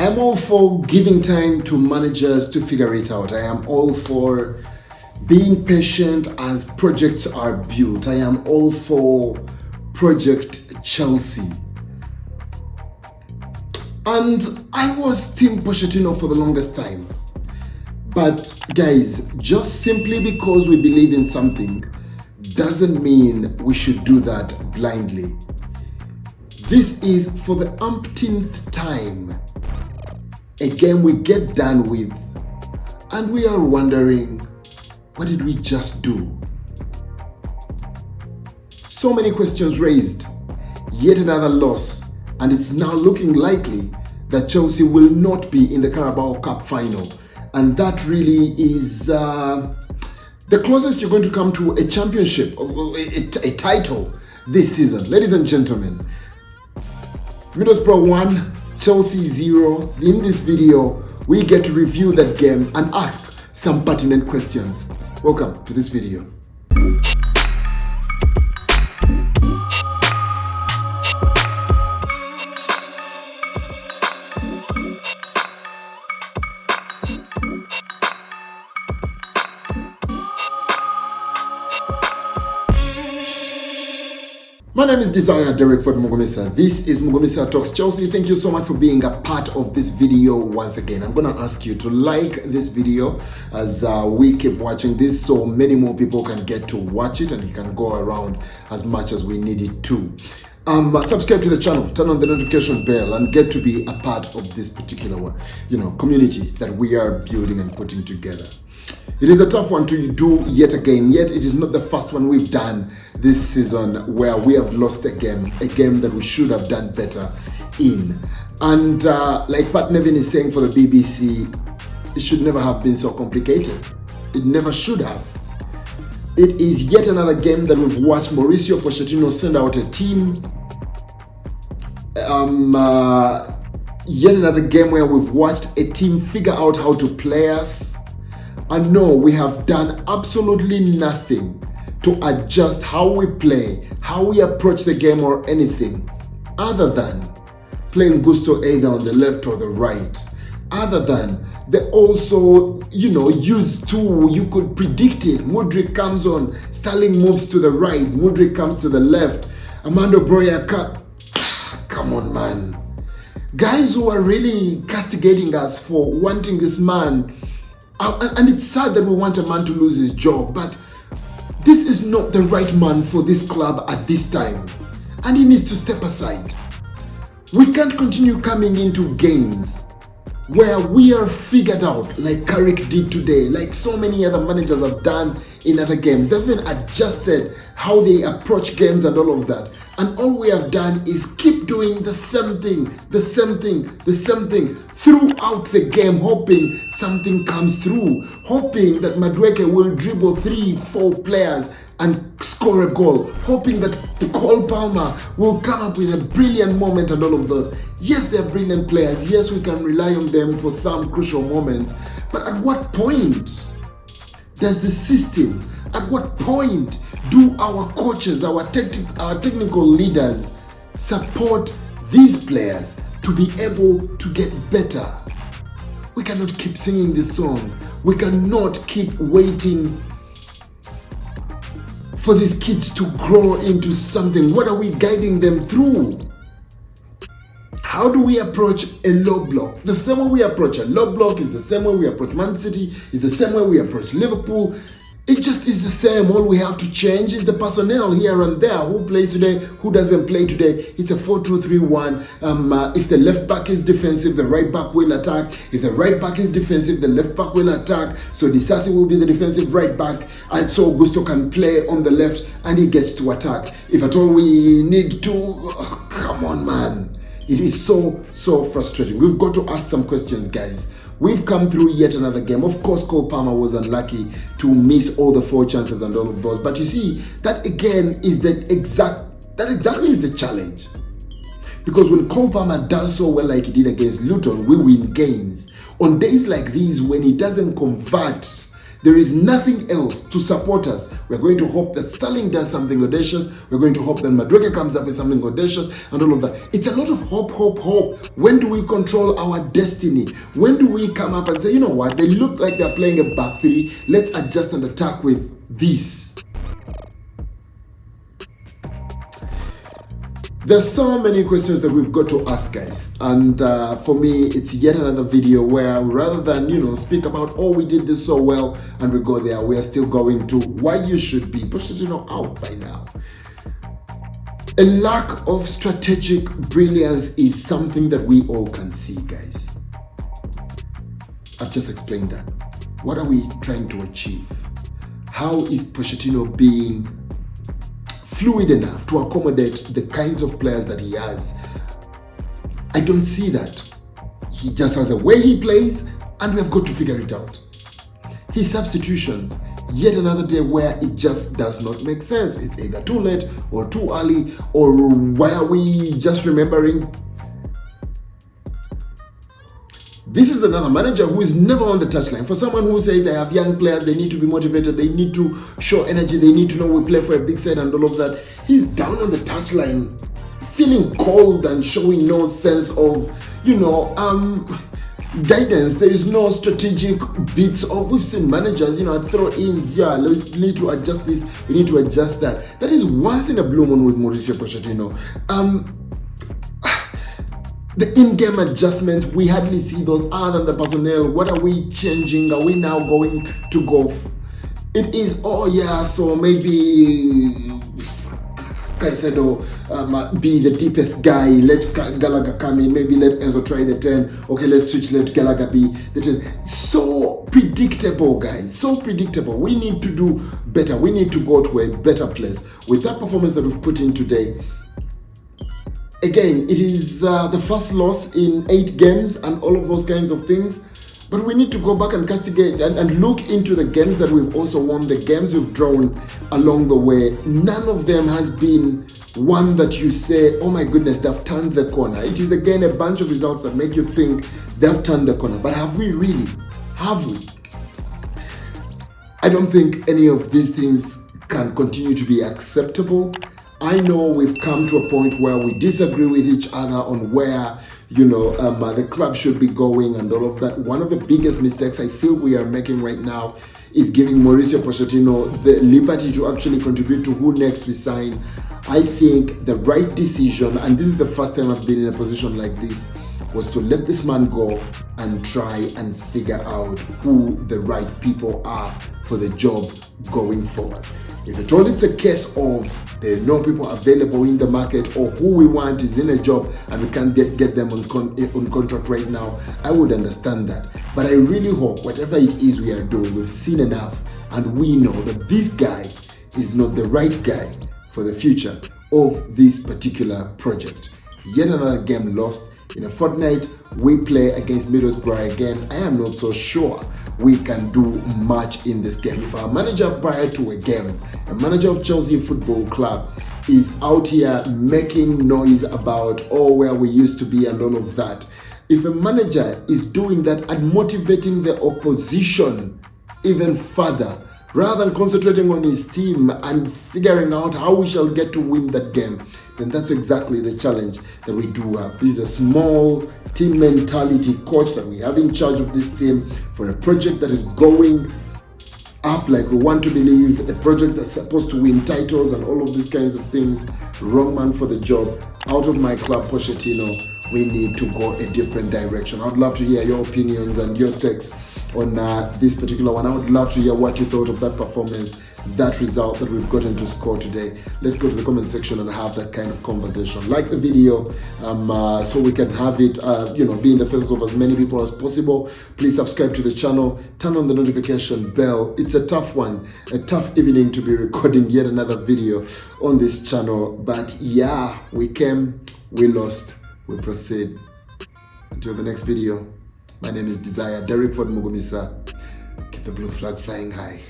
I am all for giving time to managers to figure it out. I am all for being patient as projects are built. I am all for Project Chelsea. And I was Team Pochettino for the longest time. But guys, just simply because we believe in something doesn't mean we should do that blindly. This is for the umpteenth time a game we get done with and we are wondering, what did we just do? So many questions raised, yet another loss, and it's now looking likely that Chelsea will not be in the Carabao Cup final. And that really is the closest you're going to come to a championship, a title this season. Ladies and gentlemen, Middlesbrough 1, Chelsea 0. In this video, we get to review that game and ask some pertinent questions. Welcome to this video. My name is Desire Derek Ford Mugomisa. This is Mugomisa Talks Chelsea. Thank you so much for being a part of this video once again. I'm going to ask you to like this video as we keep watching this so many more people can get to watch it and it can go around as much as we need it to. Subscribe to the channel, turn on the notification bell and get to be a part of this particular community that we are building and putting together. It is a tough one to do yet again, yet it is not the first one we've done this season where we have lost a game that we should have done better in. And like Pat Nevin is saying for the BBC, it should never have been so complicated. It never should have. It is yet another game that we've watched Mauricio Pochettino send out a team. Yet another game where we've watched a team figure out how to play us. And no, we have done absolutely nothing to adjust how we play, how we approach the game or anything, other than playing Gusto either on the left or the right. Other than they also, use two, you could predict it. Mudryk comes on, Sterling moves to the right, Mudryk comes to the left, Armando Broja come on, man. Guys who are really castigating us for wanting this man. And it's sad that we want a man to lose his job, but this is not the right man for this club at this time. And he needs to step aside. We can't continue coming into games where we are figured out like Carrick did today, like so many other managers have done in other games. They've even adjusted how they approach games and all of that. And all we have done is keep doing the same thing throughout the game, hoping something comes through, hoping that Madueke will dribble 3-4 players and score a goal, hoping that Cole Palmer will come up with a brilliant moment and all of that. Yes, they're brilliant players. Yes, we can rely on them for some crucial moments. But at what point does the system, at what point do our coaches, our technical leaders support these players to be able to get better? We cannot keep singing this song. We cannot keep waiting for these kids to grow into something. What are we guiding them through? How do we approach a low block? The same way we approach a low block is the same way we approach Man City, is the same way we approach Liverpool. It just is the same. All we have to change is the personnel here and there. Who plays today, who doesn't play today. It's a 4-2-3-1. If the left back is defensive, the right back will attack. If the right back is defensive, the left back will attack. So Disasi will be the defensive right back. And so Gusto can play on the left and he gets to attack. If at all we need to, come on, man. It is so frustrating. We've got to ask some questions, guys. We've come through yet another game. Of course, Cole Palmer was unlucky to miss all the 4 chances and all of those. But you see, that again is exactly is the challenge. Because when Cole Palmer does so well like he did against Luton, we win games. On days like these, when he doesn't convert There is nothing else to support us. We're going to hope that Sterling does something audacious. We're going to hope that Madueke comes up with something audacious and all of that. It's a lot of hope. When do we control our destiny? When do we come up and say, you know what, they look like they're playing a back three. Let's adjust and attack with this. There's so many questions that we've got to ask, guys, and for me it's yet another video where rather than speak about, oh, we did this so well and we go there, we are still going to why you should be Pochettino out by now. A lack of strategic brilliance is something that we all can see, guys. I've just explained that. What are we trying to achieve? How is Pochettino being fluid enough to accommodate the kinds of players that he has? I don't see that. He just has a way he plays, and we have got to figure it out. His substitutions, yet another day where it just does not make sense. It's either too late or too early, or why are we just remembering? This is another manager who is never on the touchline. For someone who says I have young players, they need to be motivated, they need to show energy, they need to know we play for a big side and all of that. He's down on the touchline, feeling cold and showing no sense of, guidance. There is no strategic bits of, we've seen managers, throw-ins, we need to adjust this, we need to adjust that. That is once in a blue moon with Mauricio Pochettino. The in-game adjustments, we hardly see those other than the personnel. What are we changing? Are we now going to golf? It is, so maybe Caicedo be the deepest guy. Let Gallagher come in. Maybe let Enzo try the 10. Okay, let's switch. Let Gallagher be the 10. So predictable, guys. So predictable. We need to do better. We need to go to a better place. With that performance that we've put in today, again, it is the first loss in 8 games and all of those kinds of things. But we need to go back and castigate and look into the games that we've also won, the games we've drawn along the way. None of them has been one that you say, oh my goodness, they've turned the corner. It is again a bunch of results that make you think they've turned the corner. But have we really? Have we? I don't think any of these things can continue to be acceptable. I know we've come to a point where we disagree with each other on where, the club should be going and all of that. One of the biggest mistakes I feel we are making right now is giving Mauricio Pochettino the liberty to actually contribute to who next we sign. I think the right decision, and this is the first time I've been in a position like this, was to let this man go and try and figure out who the right people are for the job going forward. If at all it's a case of there are no people available in the market, or who we want is in a job and we can't get them on contract right now, I would understand that. But I really hope whatever it is we are doing, we've seen enough and we know that this guy is not the right guy for the future of this particular project. Yet another game lost. In a fortnight, we play against Middlesbrough again. I am not so sure we can do much in this game. If our manager prior to a game, a manager of Chelsea Football Club, is out here making noise about, where we used to be and all of that, if a manager is doing that and motivating the opposition even further, rather than concentrating on his team and figuring out how we shall get to win that game, then that's exactly the challenge that we do have. This is a small team mentality coach that we have in charge of this team for a project that is going up like we want to believe, a project that's supposed to win titles and all of these kinds of things. Wrong man for the job. Out of my club, Pochettino. We need to go a different direction. I would love to hear your opinions and your takes on this particular one. I would love to hear what you thought of that performance, that result that we've gotten to score today. Let's go to the comment section and have that kind of conversation. Like the video so we can have it, be in the faces of as many people as possible. Please subscribe to the channel, turn on the notification bell. It's a tough one, a tough evening to be recording yet another video on this channel. But yeah, we came, we lost, we proceed. Until the next video, my name is Desire Derek Ford Mugumisa. Keep the blue flag flying high.